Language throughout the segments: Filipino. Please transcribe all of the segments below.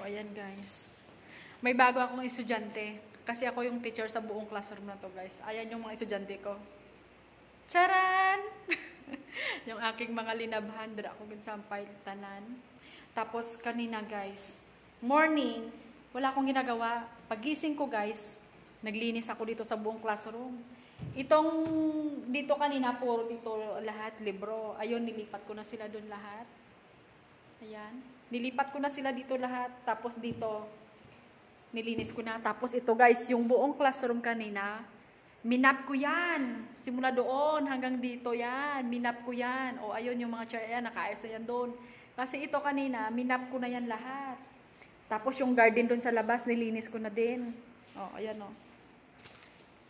ayan guys. May bago akong estudyante. Kasi ako yung teacher sa buong classroom na to guys. Ayan yung mga estudyante ko. Charan! Yung aking mga linabhan. Dara ako ginsampay tanan. Tapos kanina guys, morning, wala akong ginagawa. Pagising ko guys, naglinis ako dito sa buong classroom. Itong dito kanina, puro dito lahat libro. Ayun, nilipat ko na sila doon lahat. Ayan. Nilipat ko na sila dito lahat. Tapos dito, nilinis ko na. Tapos ito guys, yung buong classroom kanina, minap ko yan. Simula doon hanggang dito yan. Minap ko yan. O ayun yung mga chair yan, nakaayos na yan doon. Kasi ito kanina, minap ko na yan lahat. Tapos yung garden doon sa labas, nilinis ko na din. O, ayan o.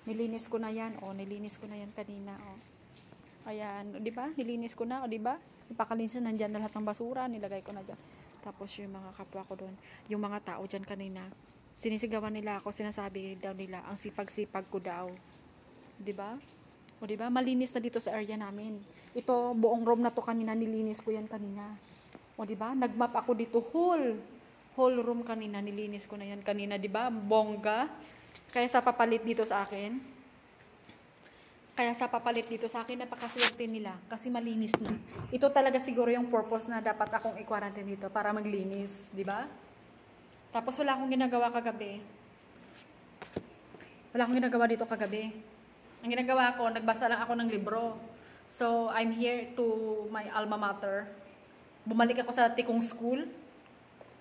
Nilinis ko na yan. O, nilinis ko na yan kanina. O. Ayan. O, diba? Nilinis ko na. O, diba? Ipakalinis na, nandyan na lahat ng basura. Nilagay ko na dyan. Tapos yung mga kapwa ko doon, yung mga tao dyan kanina, sinisigawan nila ako, sinasabi daw nila, ang sipag-sipag ko daw. Diba? O diba? Malinis na dito sa area namin. Ito, buong room na to kanina, nilinis ko yan kanina. O diba? Nagmap ako dito, whole room kanina, nilinis ko na yan kanina, diba? Bongga. Kaya sa papalit dito sa akin, napakaswerte nila kasi malinis na. Ito talaga siguro yung purpose na dapat akong i-quarantine dito para maglinis, di ba? Tapos wala akong ginagawa kagabi. Wala akong ginagawa dito kagabi. Ang ginagawa ko, nagbasa lang ako ng libro. So, I'm here to my alma mater. Bumalik ako sa Tikong School.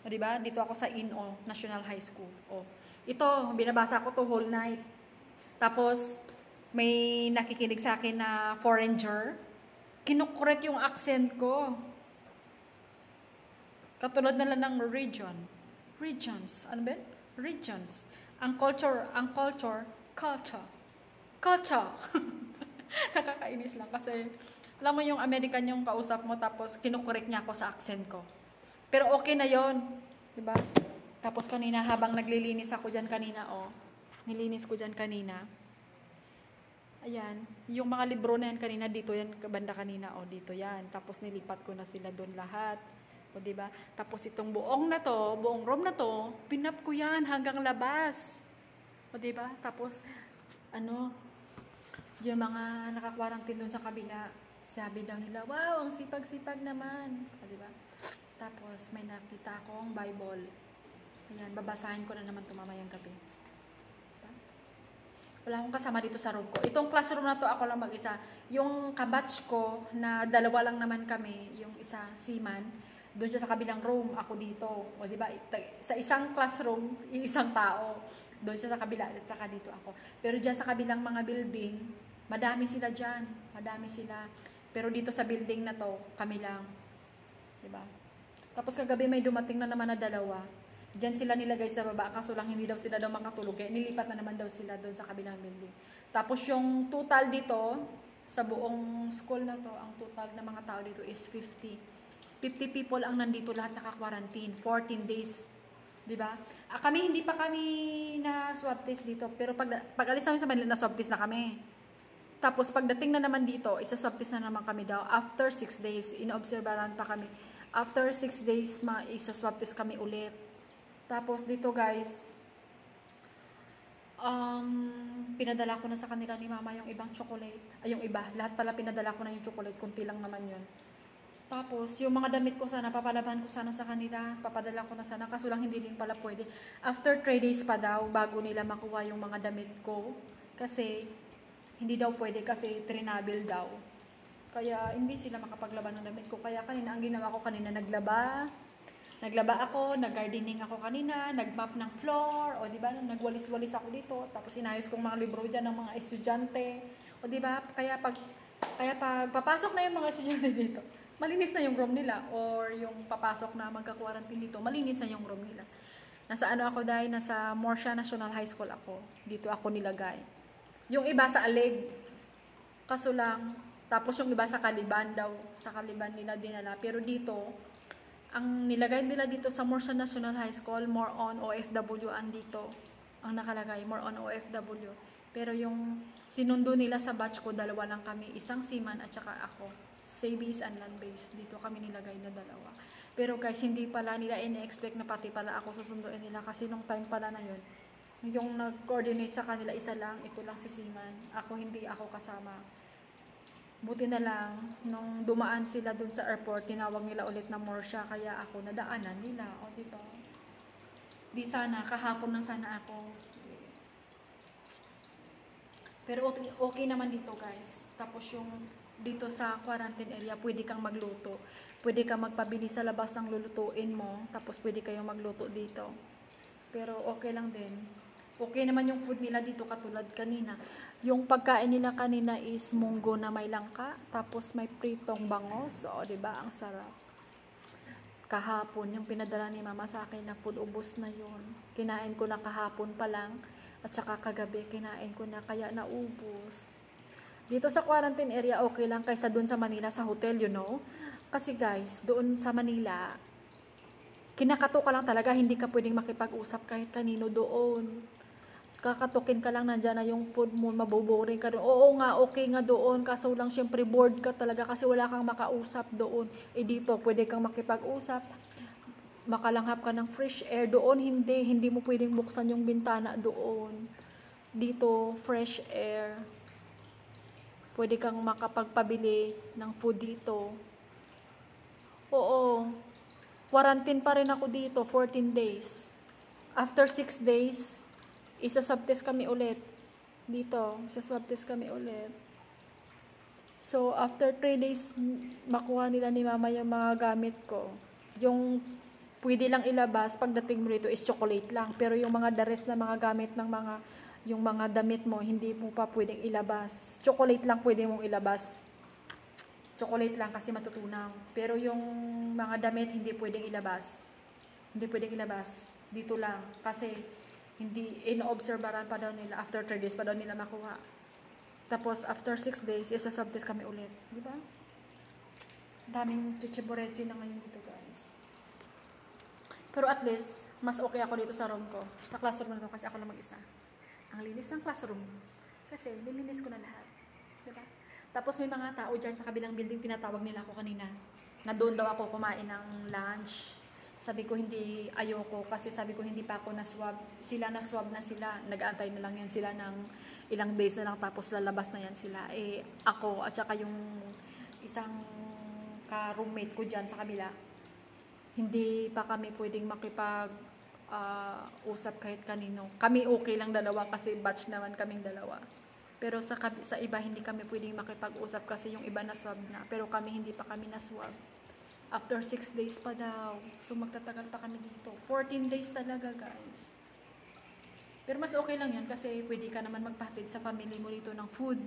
O, di ba? Dito ako sa INO, National High School. O, ito, binabasa ko to whole night. Tapos, may nakikinig sa akin na foreigner, kinukorek yung accent ko. Katulad na lang ng regions. Ano ba? Regions. Ang culture. Nakakainis lang kasi, alam mo yung American yung kausap mo tapos kinukorek niya ako sa accent ko. Pero okay na yon, diba? Tapos kanina habang naglilinis ako dyan kanina, nilinis ko dyan kanina. Ayan, yung mga libro na yan kanina, dito yan, banda kanina, dito yan. Tapos nilipat ko na sila doon lahat. O, diba? Tapos itong buong room na to, pinap ko yan hanggang labas. O, diba? Tapos, yung mga nakakwarantine doon sa kabila, sabi daw nila, wow, ang sipag-sipag naman. O, diba? Tapos, may nakita akong Bible. Ayan, babasahin ko na naman tumamayang gabi. Wala akong kasama dito sa room ko. Itong classroom na to, ako lang mag-isa. Yung kabatch ko, na dalawa lang naman kami, yung isa, seaman, doon siya sa kabilang room, ako dito. O, diba? Sa isang classroom, yung isang tao. Doon siya sa kabila, at saka dito ako. Pero dyan sa kabilang mga building, madami sila dyan. Madami sila. Pero dito sa building na to, kami lang. Diba? Tapos kagabi may dumating na naman na dalawa. Diyan sila nilagay sa baba, kaso lang hindi daw sila makatulog. Kaya nilipat na naman daw sila doon sa kabilang building. Tapos yung total dito, sa buong school na to, ang total na mga tao dito is 50. 50 people ang nandito lahat naka-quarantine. 14 days. Diba? Hindi pa kami na swab test dito. Pero pag alis namin sa Manila, na swab test na kami. Tapos pagdating na naman dito, isa-swab test na naman kami daw. After 6 days, inoobserbahan pa kami. After 6 days, isa-swab test kami ulit. Tapos dito guys, pinadala ko na sa kanila ni mama yung ibang chocolate. Ay, yung iba. Lahat pala pinadala ko na yung chocolate. Kunti lang naman yun. Tapos, yung mga damit ko sana, papalaban ko sana sa kanila. Papadala ko na sana. Kaso lang hindi din pala pwede. After 3 days pa daw, bago nila makuha yung mga damit ko. Kasi, hindi daw pwede kasi trinabil daw. Kaya, hindi sila makapaglaban ng damit ko. Kaya kanina, ang ginawa ko kanina, naglaba ako, nag-gardening ako kanina, nag-map ng floor, o diba, nagwalis-walis ako dito, tapos inayos kong mga libro dyan ng mga estudyante, o diba, kaya pag papasok na yung mga estudyante dito, malinis na yung room nila, or yung papasok na magka-quarantine dito, malinis na yung room nila. Nasa nasa Morsha National High School ako, dito ako nilagay. Yung iba sa Alig, kaso lang, tapos yung iba sa Caliban daw, sa Caliban nila dinala, pero dito, ang nilagay nila dito sa Morsha National High School, more on OFW andito. Ang nakalagay, more on OFW. Pero yung sinundo nila sa batch ko, dalawa lang kami. Isang seaman at saka ako. Sea base and land base. Dito kami nilagay na dalawa. Pero guys, hindi pala nila ini-expect na pati pala ako susunduin nila kasi nung time pala na yun, yung nag-coordinate sa kanila isa lang, ito lang si Siman. Ako hindi ako kasama. Buti na lang, nung dumaan sila dun sa airport, tinawag nila ulit na Morsha, kaya ako nadaanan nila. O, diba? Di sana, kahapon lang sana ako. Pero okay naman dito guys. Tapos yung dito sa quarantine area, pwede kang magluto. Pwede kang magpabili sa labas ng lulutuin mo. Tapos pwede kayong magluto dito. Pero okay lang din. Okay naman yung food nila dito katulad kanina. Yung pagkain nila kanina is munggo na may langka. Tapos may pritong bangos. O, diba? Ang sarap. Kahapon, yung pinadala ni mama sa akin na food, ubos na yun. Kinain ko na kahapon pa lang. At saka kagabi, kinain ko na kaya naubos. Dito sa quarantine area, okay lang kaysa doon sa Manila, sa hotel, you know. Kasi guys, doon sa Manila, kinakato ka lang talaga, hindi ka pwedeng makipag-usap kahit kanino doon. Kakatukin ka lang, nandyan na yung food mo, maboboring ka doon. Oo nga, okay nga doon, kaso lang syempre bored ka talaga kasi wala kang makausap doon. Dito, pwede kang makipag-usap, makalanghap ka ng fresh air. Doon, hindi mo pwedeng buksan yung bintana doon. Dito, fresh air. Pwede kang makapagpabili ng food dito. Oo. Quarantine pa rin ako dito, 14 days. After 6 days, isa-swab test kami ulit. Dito, isa-swab test kami ulit. So, after 3 days, makuha nila ni mama yung mga gamit ko. Yung pwede lang ilabas pagdating mo rito is chocolate lang. Pero yung mga the rest na mga gamit ng yung mga damit mo, hindi mo pa pwedeng ilabas. Chocolate lang pwede mong ilabas. Chocolate lang kasi matutunaw. Pero yung mga damit, hindi pwedeng ilabas. Hindi pwedeng ilabas. Dito lang. Kasi, hindi, in-observeran pa daw nila. After 3 days pa daw nila makuha. Tapos, after 6 days, isa-swab test kami ulit. Di ba? Daming chichiborechi na ngayon dito, guys. Pero at least, mas okay ako dito sa room ko. Sa classroom ko kasi ako lang mag-isa. Ang linis ng classroom. Kasi, nilinis ko na lahat. Diba? Tapos may mga tao dyan sa kabilang building, tinatawag nila ako kanina. Na doon daw ako kumain ng lunch. Sabi ko hindi, ayoko. Kasi sabi ko hindi pa ako na-swab. Sila na-swab na sila. Nag-aantay na lang yan sila ng ilang days na lang. Tapos lalabas na yan sila. Ako at saka yung isang ka-roommate ko dyan sa kabila, hindi pa kami pwedeng makipag usap kahit kanino. Kami okay lang dalawa kasi batch naman kaming dalawa. Pero sa iba hindi kami pwedeng makipag-usap kasi yung iba na-swab na. Pero kami hindi pa kami na-swab. After 6 days pa daw. So magtatagal pa kami dito. 14 days talaga guys. Pero mas okay lang yan kasi pwede ka naman magpahatid sa family mo dito ng food.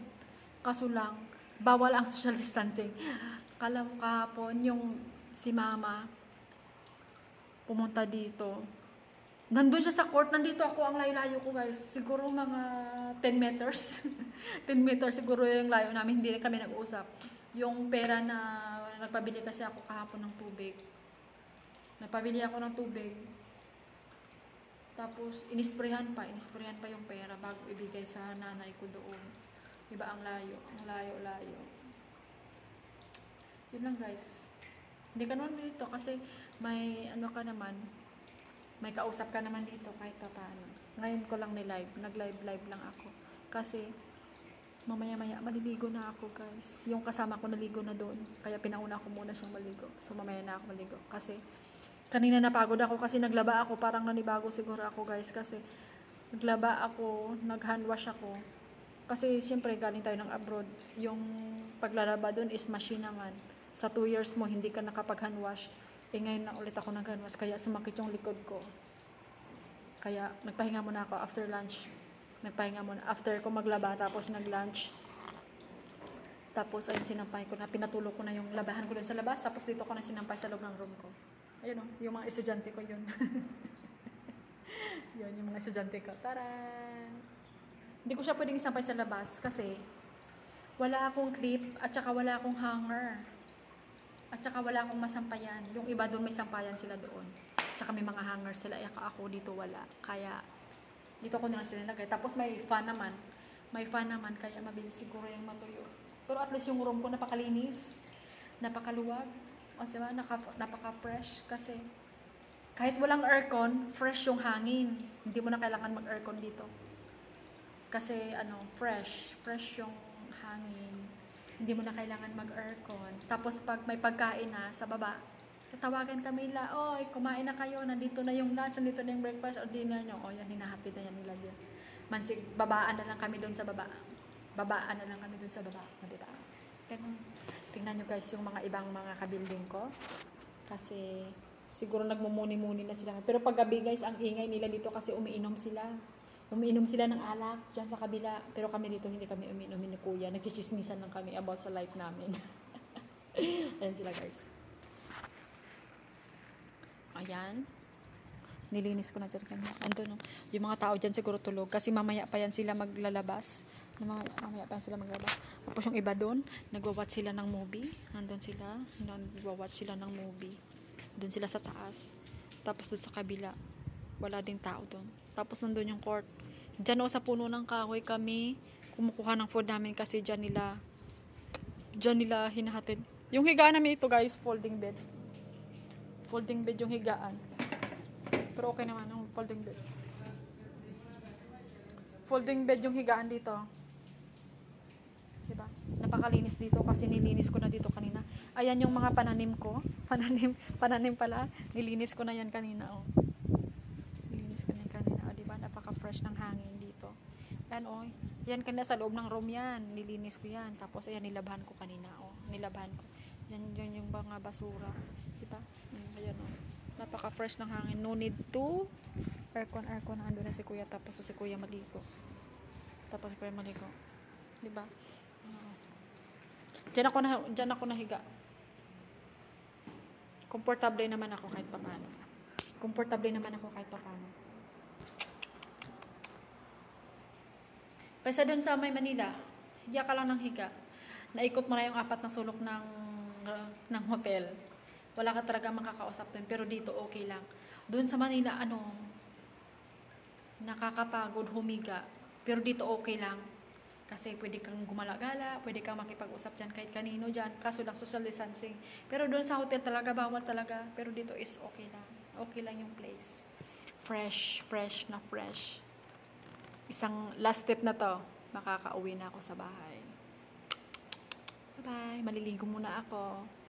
Kaso lang, bawal ang social distancing. Kahapon yung si mama pumunta dito. Nandun siya sa court, nandito ako, ang layo-layo ko guys. Siguro mga 10 meters. 10 meters siguro yung layo namin, hindi kami nag-usap. Yung pera na nagpabili kasi ako kahapon ng tubig. Nagpabili ako ng tubig. Tapos, inisprehan pa yung pera bago ibigay sa nanay ko doon. Diba ang layo. Yun lang guys. Hindi ka naman dito kasi may ano ka naman, may kausap ka naman dito kahit pa paano. Ngayon ko lang ni-live. Nag-live lang ako. Kasi, mamaya-maya, maliligo na ako guys. Yung kasama ko naligo na doon. Kaya pinauna ko muna siyang maligo. So, mamaya na ako maligo. Kasi, kanina napagod ako kasi naglaba ako. Parang nanibago siguro ako guys. Kasi, naglaba ako, nag-hand wash ako. Kasi, siyempre, galing tayo ng abroad. Yung paglalaba doon is machine naman. Sa 2 years mo, hindi ka nakapag-hand wash. Ngayon na ulit ako nag-hand wash, kaya sumakit yung likod ko. Kaya nagpahinga muna ako after lunch. After ko maglaba, tapos nag-lunch. Tapos ayun, sinampay ko na, pinatulog ko na yung labahan ko doon sa labas. Tapos dito ko na sinampay sa loob ng room ko. Ayun yung mga estudyante ko yun. Yun, yung mga estudyante ko. Taran! Hindi ko siya pwedeng isampay sa labas kasi wala akong clip at saka wala akong hanger. At saka wala akong masampayan. Yung iba doon may sampayan sila doon. At saka may mga hanger sila. Ako dito wala. Kaya dito ko na lang sila nilagay. Tapos may fan naman. Kaya mabilis siguro yung matuyo. Pero at least yung room ko napakalinis. Napakaluwag. O diba, napaka-fresh kasi kahit walang aircon, fresh yung hangin. Hindi mo na kailangan mag-aircon dito. Kasi fresh yung hangin. Hindi mo na kailangan mag-aircon. Tapos pag may pagkain na sa baba, tatawagan kami nila, oy, kumain na kayo, nandito na yung lunch, nandito na yung breakfast or dinner nyo. O yan, hinahapit na yan nila dyan. Mansig, babaan na lang kami doon sa baba. Babaan na lang kami doon sa baba. O, diba? Ganun. Tingnan nyo guys yung mga ibang mga kabuilding ko. Kasi siguro nagmumuni-muni na sila. Pero pag gabi guys, ang ingay nila dito kasi umiinom sila. Umiinom sila ng alak dyan sa kabila. Pero kami dito hindi kami umiinom ni kuya. Nagchichismisan lang kami about sa life namin. Ayan sila guys. Ayan. Nilinis ko na dyan kanina. Andun, no? Yung mga tao dyan siguro tulog. Kasi mamaya pa yan sila maglalabas. Mamaya pa yan sila maglalabas. Tapos yung iba doon, nagwa-watch sila ng movie. Nandun sila. Nagwa-watch sila ng movie. Doon sila sa taas. Tapos doon sa kabila, wala ding tao doon. Tapos nandun yung court. Diyan o sa puno ng kahoy kami kumukuha ng food namin kasi diyan nila hinahatid. Yung higaan namin ito guys, folding bed. Folding bed yung higaan. Pero okay naman yung folding bed. Folding bed yung higaan dito. Diba? Napakalinis dito kasi nilinis ko na dito kanina. Ayan yung mga pananim ko. Pananim pala. Nilinis ko na yan kanina, oh. Nilinis ko na yan kanina, oh, diba? Napaka-fresh ng hangin dito. Ayan, oh. Yan kanina sa loob ng room yan. Nilinis ko yan. Tapos, ayan, nilabhan ko kanina, oh. Nilabhan ko. Yan yung mga basura. Diba? Ayan, oh. Napaka-fresh ng hangin. No need to aircon. Ando na si kuya. Tapos si kuya maligo. Diba? Diyan ako nahiga. Komportable naman ako kahit paano. Paysa dun sa may Manila, higa ka lang ng higa. Naikot mo na yung 4 na sulok ng hotel. Wala ka talaga makakausap dun. Pero dito okay lang. Dun sa Manila, nakakapagod humiga. Pero dito okay lang. Kasi pwede kang gumala-gala, pwede kang makipag-usap dyan kahit kanino dyan. Kaso lang social distancing. Pero doon sa hotel talaga, bawal talaga. Pero dito is okay lang. Okay lang yung place. Fresh na fresh. Isang last step na to. Makakauwi na ako sa bahay. Bye-bye. Maliligo muna ako.